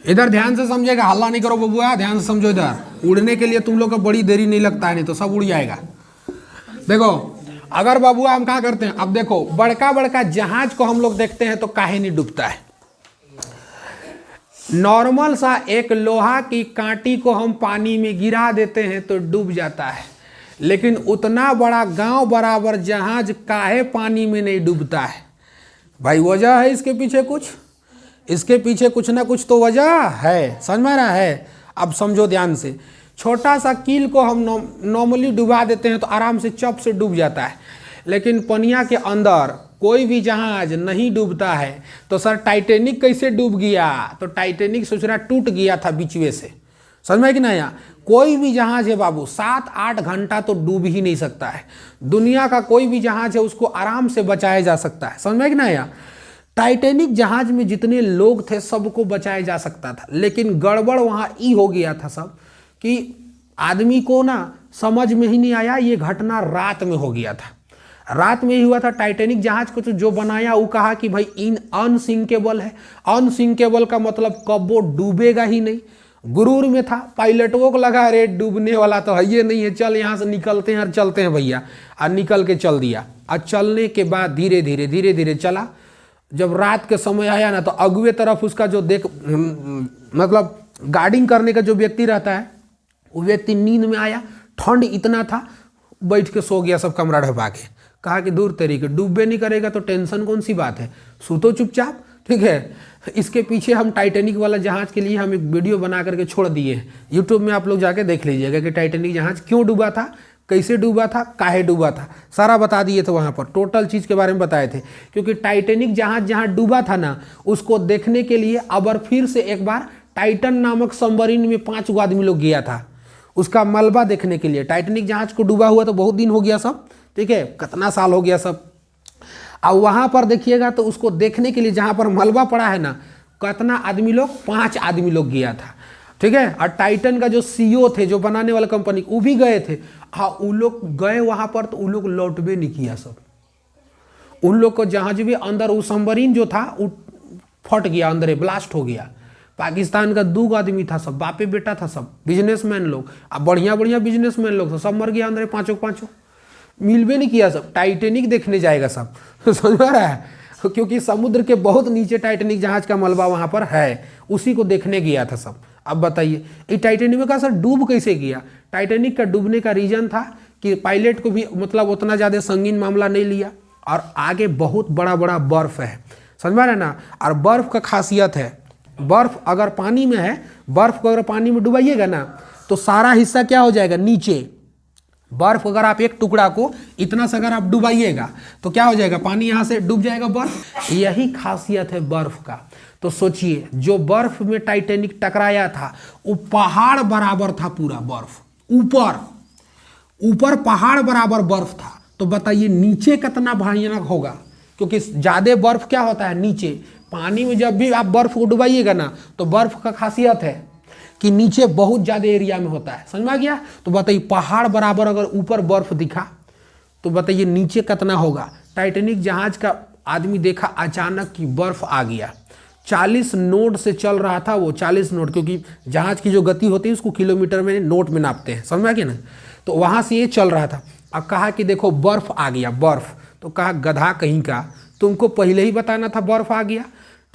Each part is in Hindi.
इधर ध्यान से समझेगा, हल्ला नहीं करो बबुआ, ध्यान से समझो। इधर उड़ने के लिए तुम लोग को बड़ी देरी नहीं लगता है, नहीं तो सब उड़ जाएगा। देखो अगर बबुआ हम क्या करते हैं, अब देखो बड़का बड़का जहाज को हम लोग देखते हैं तो काहे नहीं डूबता है। नॉर्मल सा एक लोहा की कांटी को हम पानी में गिरा देते हैं तो डूब जाता है, लेकिन उतना बड़ा गांव बराबर जहाज काहे पानी में नहीं डूबता है? भाई वजह है इसके पीछे कुछ, इसके पीछे कुछ ना कुछ तो वजह है, समझ में आ रहा है? अब समझो ध्यान से, छोटा सा कील को हम नॉर्मली डुबा देते हैं तो आराम से चप से डूब जाता है, लेकिन पनिया के अंदर कोई भी जहाज नहीं डूबता है। तो सर टाइटेनिक कैसे डूब गया? तो टाइटेनिक सोच रहा टूट गया था बीचवे से, समझ में कि नहीं? कोई भी जहाज है बाबू 7-8 घंटा तो डूब ही नहीं सकता है। दुनिया का कोई भी जहाज है उसको आराम से बचाया जा सकता है, समझ में कि नहीं? टाइटेनिक जहाज में जितने लोग थे सबको बचाया जा सकता था, लेकिन गड़बड़ वहाँ ई हो गया था सब कि आदमी को ना समझ में ही नहीं आया। ये घटना रात में हो गया था, रात में ही हुआ था। टाइटेनिक जहाज को तो जो बनाया वो कहा कि भाई इन अनसिंकेबल है। अनसिंकेबल का मतलब कब वो डूबेगा ही नहीं, गुरूर में था। पायलटों को लगा अरे डूबने वाला तो है ये नहीं है, चल यहाँ से निकलते हैं और चलते हैं भैया, और निकल के चल दिया। और चलने के बाद धीरे धीरे चला। जब रात के समय आया ना तो अगुए तरफ उसका जो मतलब गार्डिंग करने का जो व्यक्ति रहता है वो व्यक्ति नींद में आया, ठंड इतना था, बैठ के सो गया सब कमरा ढपा के। कहा कि दूर तरीके डूबे नहीं करेगा तो टेंशन कौन सी बात है, सूतो चुपचाप, ठीक है। इसके पीछे हम टाइटेनिक वाला जहाज के लिए हम एक वीडियो बना करके छोड़ दिए हैं, यूट्यूब में आप लोग जाके देख लीजिएगा कि टाइटेनिक जहाज क्यों डूबा था, कैसे डूबा था, काहे डूबा था, सारा बता दिए थे वहाँ पर, टोटल चीज़ के बारे में बताए थे। क्योंकि टाइटेनिक जहाज जहाँ डूबा था ना उसको देखने के लिए अब फिर से एक बार टाइटन नामक सबमरीन में 5 आदमी लोग गया था उसका मलबा देखने के लिए। टाइटेनिक जहाज को डूबा हुआ तो बहुत दिन हो गया सब, ठीक है, कितना साल हो गया सब। अब वहाँ पर देखिएगा तो उसको देखने के लिए जहाँ पर मलबा पड़ा है ना, कितना आदमी लोग, 5 आदमी लोग गया था, ठीक है। और टाइटन का जो सीईओ थे, जो बनाने वाला कंपनी, वो भी गए थे। हाँ, उन लोग गए वहाँ पर तो उन लोग लौटबे नहीं किया सब। उन लोग को जहाज भी अंदर वो सबमरीन जो था वो फट गया, अंदर ब्लास्ट हो गया। पाकिस्तान का 2 आदमी था, सब बापे बेटा था, सब बिजनेसमैन लोग, अब बढ़िया बढ़िया बिजनेसमैन लोग, सब मर गया अंदर, 5 मिलबे नहीं किया सब। टाइटेनिक देखने जाएगा सब समझ रहा है, क्योंकि समुद्र के बहुत नीचे टाइटेनिक जहाज का मलबा वहाँ पर है, उसी को देखने गया था सब। अब बताइए ये टाइटेनिक का सर डूब कैसे गया? टाइटेनिक का डूबने का रीजन था कि पायलट को भी मतलब उतना ज़्यादा संगीन मामला नहीं लिया, और आगे बहुत बड़ा बड़ा बर्फ़ है, समझ में आ रहा है ना। और बर्फ़ का खासियत है, बर्फ़ अगर पानी में है, बर्फ़ को अगर पानी में डुबाइएगा ना तो सारा हिस्सा क्या हो जाएगा, नीचे। बर्फ अगर आप एक टुकड़ा को इतना सा अगर आप डुबाइएगा तो क्या हो जाएगा, पानी यहाँ से डूब जाएगा बर्फ। यही खासियत है बर्फ का। तो सोचिए जो बर्फ में टाइटेनिक टकराया था वो पहाड़ बराबर था, पूरा बर्फ ऊपर ऊपर पहाड़ बराबर बर्फ था। तो बताइए नीचे कितना भयानक होगा, क्योंकि ज़्यादा बर्फ क्या होता है नीचे। पानी में जब भी आप बर्फ को डुबाइएगा ना तो बर्फ का खासियत है कि नीचे बहुत ज़्यादा एरिया में होता है, समझ में आ गया। तो बताइए पहाड़ बराबर अगर ऊपर बर्फ दिखा तो बताइए नीचे कितना होगा। टाइटेनिक जहाज का आदमी देखा अचानक कि बर्फ आ गया। 40 नोट से चल रहा था वो, 40 नोट, क्योंकि जहाज की जो गति होती है उसको किलोमीटर में नोट में नापते हैं, समझ में आ गया ना। तो वहाँ से ये चल रहा था। अब कहा कि देखो बर्फ आ गया, बर्फ। तो कहा गधा कहीं का, तुमको पहले ही बताना था बर्फ आ गया।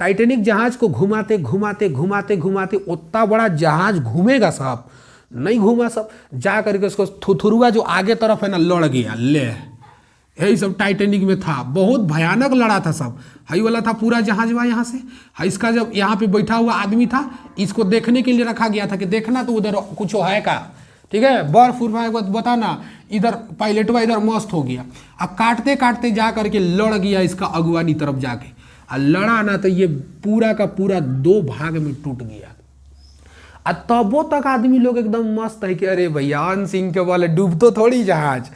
टाइटेनिक जहाज को घुमाते घुमाते घुमाते घुमाते, उतना बड़ा जहाज घूमेगा साहब, नहीं घूमा सब, जा करके उसको थुथुरुआ जो आगे तरफ है ना लड़ गया। ले यही सब टाइटेनिक में था, बहुत भयानक लड़ा था सब। हाई वाला था पूरा जहाज हुआ यहाँ से, इसका जब यहाँ पे बैठा हुआ आदमी था इसको देखने के लिए रखा गया था कि देखना तो उधर कुछ है का, ठीक है। बर्फ उर्फ बताना, इधर पायलट हुआ इधर मस्त हो गया। अब काटते काटते जा करके लड़ गया इसका अगुवानी तरफ जाके, और लड़ा ना तो ये पूरा का पूरा 2 भाग में टूट गया। तबो तक आदमी लोग एकदम मस्त है कि अरे भैया अनसिंकेबल, डूब तो थोड़ी जहाज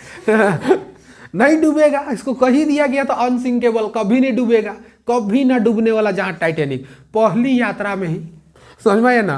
नहीं डूबेगा, इसको कही दिया गया तो अनसिंकेबल, कभी नहीं डूबेगा, कभी ना डूबने वाला जहाज टाइटेनिक। पहली यात्रा में ही, समझ में आया ना,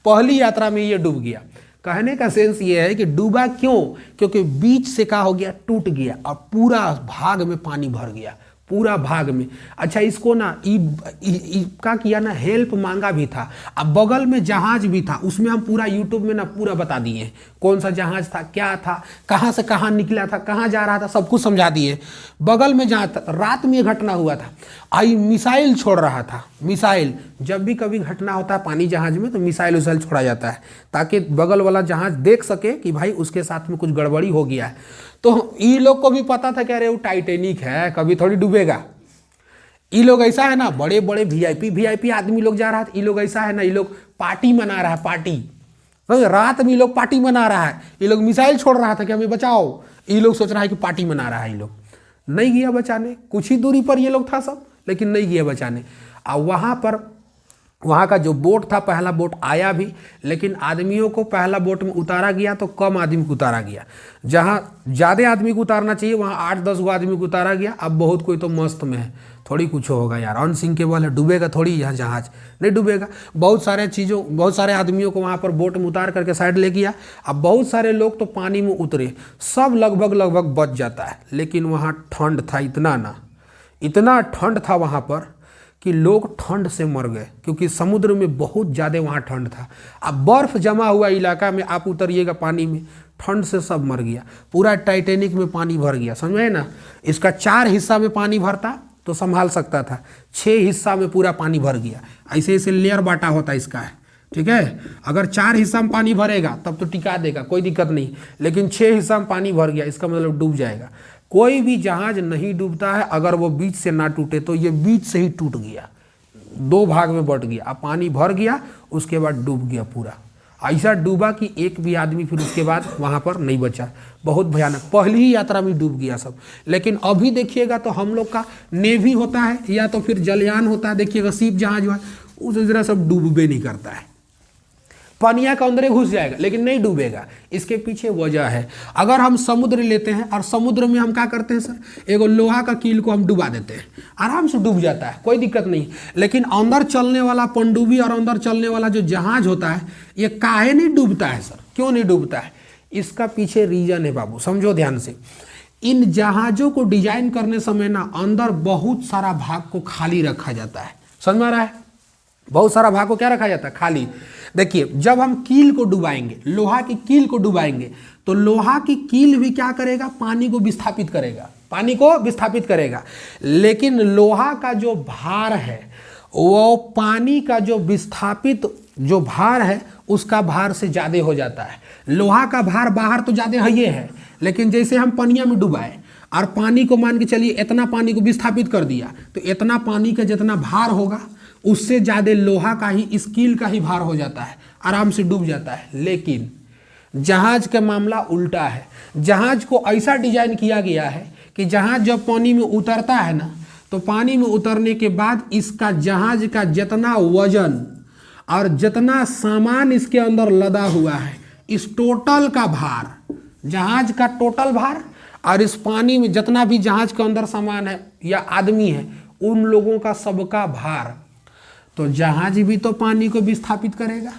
पहली यात्रा में ये डूब गया। कहने का सेंस ये है कि डूबा क्यों, क्योंकि बीच से क्या हो गया, टूट गया और पूरा भाग में पानी भर गया, पूरा भाग में। अच्छा इसको ना का किया ना, हेल्प मांगा भी था। अब बगल में जहाज भी था, उसमें हम पूरा यूट्यूब में ना पूरा बता दिए कौन सा जहाज था, क्या था, कहाँ से कहाँ निकला था, कहाँ जा रहा था, सब कुछ समझा दिए। बगल में जहाँ रात में ये घटना हुआ था, आई मिसाइल छोड़ रहा था। मिसाइल जब भी कभी घटना होता है पानी जहाज में तो मिसाइल उसाइल छोड़ा जाता है ताकि बगल वाला जहाज देख सके कि भाई उसके साथ में कुछ गड़बड़ी हो गया है। तो ये लोग को भी पता था कि अरे वो टाइटेनिक है, कभी थोड़ी डूबेगा। ये लोग ऐसा है ना, बड़े बड़े वीआईपी आदमी लोग जा रहा है। ये लोग ऐसा है ना, ये लोग पार्टी मना रहा है, पार्टी रात में ये लोग पार्टी मना रहा है। ये लोग मिसाइल छोड़ रहा था कि हमें बचाओ, ये लोग सोच रहा है कि पार्टी मना रहा है। ये लोग नहीं गया बचाने, कुछ ही दूरी पर ये लोग था सब, लेकिन नहीं गया बचाने। और वहाँ का जो बोट था, पहला बोट आया भी, लेकिन आदमियों को पहला बोट में उतारा गया तो कम आदमी को उतारा गया। जहाँ ज़्यादा आदमी को उतारना चाहिए वहाँ 8-10 गो आदमी को उतारा गया। अब बहुत कोई तो मस्त में है, थोड़ी कुछ होगा यार, अनसिंकेबल है, डूबेगा थोड़ी, यहाँ जहाज नहीं डूबेगा। बहुत सारे आदमियों को वहाँ पर बोट में उतार करके साइड ले गया। अब बहुत सारे लोग तो पानी में उतरे, सब लगभग बच जाता है। लेकिन वहाँ ठंड था इतना ठंड था वहाँ पर कि लोग ठंड से मर गए, क्योंकि समुद्र में बहुत ज़्यादा वहाँ ठंड था। अब बर्फ़ जमा हुआ इलाका में आप उतरिएगा पानी में, ठंड से सब मर गया। पूरा टाइटेनिक में पानी भर गया, समझे ना। इसका 4 हिस्सा में पानी भरता तो संभाल सकता था, 6 हिस्सा में पूरा पानी भर गया। ऐसे लेयर बांटा होता इसका है, ठीक है। अगर 4 हिस्सा में पानी भरेगा तब तो टिका देगा, कोई दिक्कत नहीं, लेकिन 6 हिस्सा में पानी भर गया, इसका मतलब डूब जाएगा। कोई भी जहाज नहीं डूबता है अगर वो बीच से ना टूटे, तो ये बीच से ही टूट गया, 2 भाग में बट गया। अब पानी भर गया, उसके बाद डूब गया पूरा। ऐसा डूबा कि एक भी आदमी फिर उसके बाद वहाँ पर नहीं बचा, बहुत भयानक। पहली ही यात्रा में डूब गया सब। लेकिन अभी देखिएगा तो हम लोग का नेवी होता है या तो फिर जलयान होता है, देखिएगा शिप जहाज हुआ उस तरह सब डूबे नहीं करता है, पानिया के अंदर घुस जाएगा लेकिन नहीं डूबेगा। इसके पीछे वजह है। अगर हम समुद्र लेते हैं और समुद्र में हम क्या करते हैं सर, एगो लोहा का कील को हम डुबा देते हैं, आराम से डूब जाता है, कोई दिक्कत नहीं। लेकिन अंदर चलने वाला पनडुब्बी और अंदर चलने वाला जो जहाज होता है, ये काहे नहीं डूबता है सर, क्यों नहीं डूबता है? इसका पीछे रीजन है बाबू, समझो ध्यान से। इन जहाजों को डिजाइन करने समय ना अंदर बहुत सारा भाग को खाली रखा जाता है, समझ में आ रहा है? बहुत सारा भाग को क्या रखा जाता है? खाली। देखिए जब हम कील को डुबाएंगे, लोहा की कील को डुबाएंगे, तो लोहा की कील भी क्या करेगा? पानी को विस्थापित करेगा, पानी को विस्थापित करेगा। लेकिन लोहा का जो भार है वो पानी का जो विस्थापित जो भार है उसका भार से ज़्यादा हो जाता है। लोहा का भार बाहर तो ज़्यादा है, ये है, लेकिन जैसे हम पनिया में डुबाए और पानी को मान के चलिए इतना पानी को विस्थापित कर दिया, तो इतना पानी का जितना भार होगा उससे ज़्यादा लोहा का ही, स्टील का ही भार हो जाता है, आराम से डूब जाता है। लेकिन जहाज का मामला उल्टा है। जहाज को ऐसा डिजाइन किया गया है कि जहाज जब पानी में उतरता है ना, तो पानी में उतरने के बाद इसका जहाज का जितना वजन और जितना सामान इसके अंदर लदा हुआ है, इस टोटल का भार, जहाज का टोटल भार और इस पानी में जितना भी जहाज के अंदर सामान है या आदमी है, उन लोगों का सबका भार, तो जहाज भी तो पानी को विस्थापित करेगा।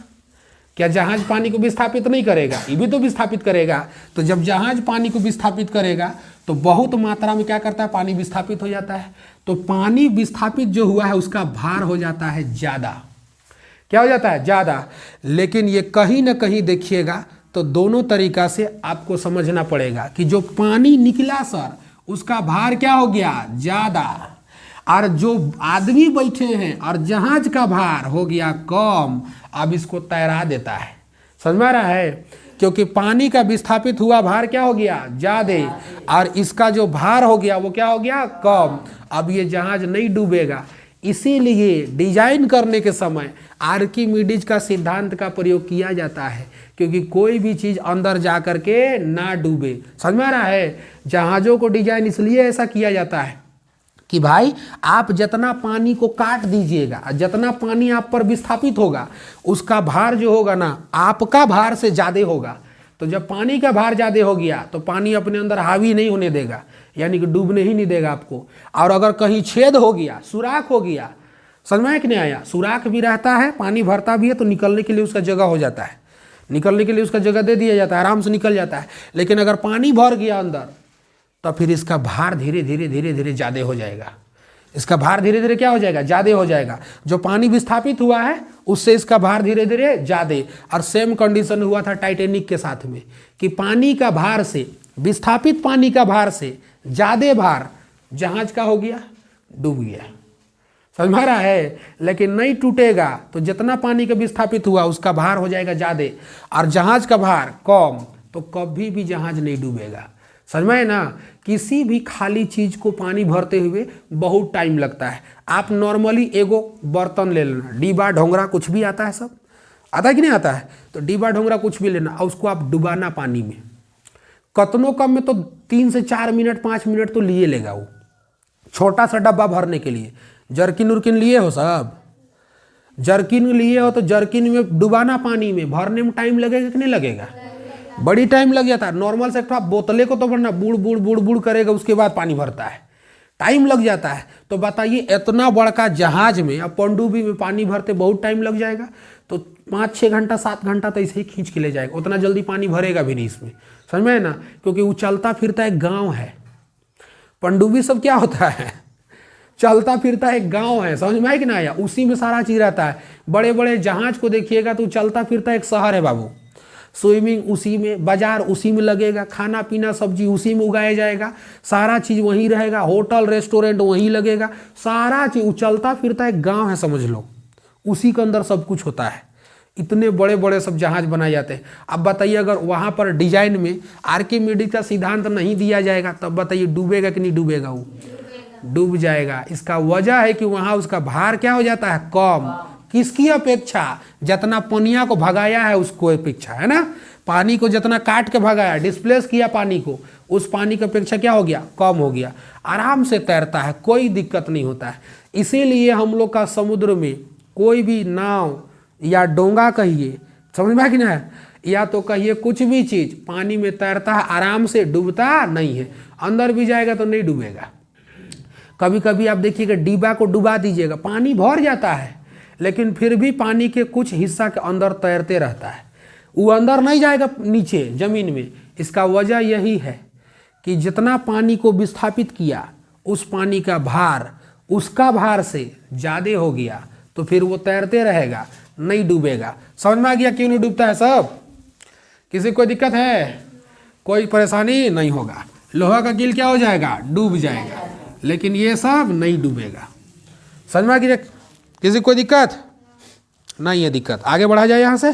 क्या जहाज पानी को विस्थापित नहीं करेगा? ये भी तो विस्थापित करेगा। तो जब जहाज पानी को विस्थापित करेगा तो बहुत मात्रा में क्या करता है? पानी विस्थापित हो जाता है। तो पानी विस्थापित जो हुआ है उसका भार हो जाता है ज़्यादा। क्या हो जाता है? ज़्यादा। लेकिन ये कहीं ना कहीं देखिएगा तो दोनों तरीका से आपको समझना पड़ेगा कि जो पानी निकला सर, उसका भार क्या हो गया? ज़्यादा। और जो आदमी बैठे हैं और जहाज का भार हो गया कम। अब इसको तैरा देता है, समझ में आ रहा है? क्योंकि पानी का विस्थापित हुआ भार क्या हो गया? ज़्यादा, और इसका जो भार हो गया वो क्या हो गया? कम। अब ये जहाज नहीं डूबेगा। इसीलिए डिजाइन करने के समय आर्किमिडीज का सिद्धांत का प्रयोग किया जाता है, क्योंकि कोई भी चीज़ अंदर जा कर के ना डूबे। समझ में आ रहा है? जहाज़ों को डिजाइन इसलिए ऐसा किया जाता है कि भाई आप जितना पानी को काट दीजिएगा, जितना पानी आप पर विस्थापित होगा, उसका भार जो होगा ना आपका भार से ज़्यादा होगा। तो जब पानी का भार ज़्यादा हो गया तो पानी अपने अंदर हावी नहीं होने देगा, यानी कि डूबने ही नहीं देगा आपको। और अगर कहीं छेद हो गया, सुराख हो गया, समझ में कि नहीं आया? सुराख भी रहता है, पानी भरता भी है, तो निकलने के लिए उसका जगह हो जाता है, निकलने के लिए उसका जगह दे दिया जाता है, आराम से निकल जाता है। लेकिन अगर पानी भर गया अंदर तो फिर इसका भार धीरे धीरे धीरे धीरे ज़्यादा हो जाएगा। इसका भार धीरे धीरे क्या हो जाएगा, ज़्यादा हो जाएगा। जो पानी विस्थापित हुआ है उससे इसका भार धीरे धीरे ज़्यादा। और सेम कंडीशन हुआ था टाइटैनिक के साथ में कि पानी का भार से, विस्थापित पानी का भार से ज़्यादा भार जहाज का हो गया, डूब गया। समझ में आ रहा है? लेकिन नहीं टूटेगा तो जितना पानी का विस्थापित हुआ उसका भार हो जाएगा ज़्यादा और जहाज का भार कम, तो कभी भी जहाज नहीं डूबेगा। समझ में है ना? किसी भी खाली चीज़ को पानी भरते हुए बहुत टाइम लगता है। आप नॉर्मली एगो बर्तन ले लेना, डिब्बा ढोंगरा कुछ भी आता है, सब आता है कि नहीं आता है? तो डिब्बा ढोंगरा कुछ भी लेना और उसको आप डुबाना पानी में, कतनों कम में तो 3 से 4 मिनट 5 मिनट तो लिए लेगा वो। छोटा सा डब्बा भरने के लिए जर्किन उर्किन लिए हो, सब जर्किन लिए हो तो जर्किन में डुबाना पानी में, भरने में टाइम लगेगा कि नहीं लगेगा? बड़ी टाइम लग जाता है। नॉर्मल से आप बोतले को तो भरना बुड़ बुड़ बुड़ बुड़ करेगा, उसके बाद पानी भरता है, टाइम लग जाता है। तो बताइए इतना बड़का जहाज में अब पनडुब्बी में पानी भरते बहुत टाइम लग जाएगा। तो 5-6 घंटा 7 घंटा तो ऐसे ही खींच के ले जाएगा, उतना जल्दी पानी भरेगा भी नहीं इसमें। समझ में है ना? क्योंकि वो चलता फिरता एक गाँव है। पनडुब्बी सब क्या होता है, चलता फिरता एक गांव है। समझ में आया कि ना आया? उसी में सारा चीज रहता है। बड़े बड़े जहाज को देखिएगा तो चलता फिरता एक शहर है बाबू। स्विमिंग उसी में, बाजार उसी में लगेगा, खाना पीना सब्जी उसी में उगाया जाएगा, सारा चीज वहीं रहेगा, होटल रेस्टोरेंट वहीं लगेगा, सारा चीज चलता फिरता एक गाँव है समझ लो। उसी के अंदर सब कुछ होता है। इतने बड़े बड़े सब जहाज बनाए जाते हैं। अब बताइए अगर वहाँ पर डिजाइन में आर्किमिडीज का सिद्धांत नहीं दिया जाएगा तब बताइए डूबेगा कि नहीं डूबेगा? वो डूब जाएगा। इसका वजह है कि वहाँ उसका भार क्या हो जाता है, कम। किसकी अपेक्षा? जितना पनिया को भगाया है उसको अपेक्षा, है ना? पानी को जितना काट के भगाया, डिस्प्लेस किया पानी को, उस पानी की अपेक्षा क्या हो गया, कम हो गया। आराम से तैरता है, कोई दिक्कत नहीं होता है। इसीलिए हम लोग का समुद्र में कोई भी नाव या डोंगा कहिए, समझ में है कि ना, या तो कहिए कुछ भी चीज़ पानी में तैरता है आराम से, डूबता नहीं है। अंदर भी जाएगा तो नहीं डूबेगा। कभी कभी आप देखिएगा डिब्बा को डुबा दीजिएगा, पानी भर जाता है लेकिन फिर भी पानी के कुछ हिस्सा के अंदर तैरते रहता है, वो अंदर नहीं जाएगा नीचे जमीन में। इसका वजह यही है कि जितना पानी को विस्थापित किया उस पानी का भार उसका भार से ज़्यादा हो गया, तो फिर वो तैरते रहेगा, नहीं डूबेगा। समझ में आ गया क्यों नहीं डूबता है सब? किसी कोई दिक्कत है? कोई परेशानी नहीं होगा। लोहा का कील क्या हो जाएगा, डूब जाएगा, लेकिन ये सब नहीं डूबेगा। समझ में आ गया? किसी कोई दिक्कत नहीं है? दिक्कत आगे बढ़ा जाए यहाँ से।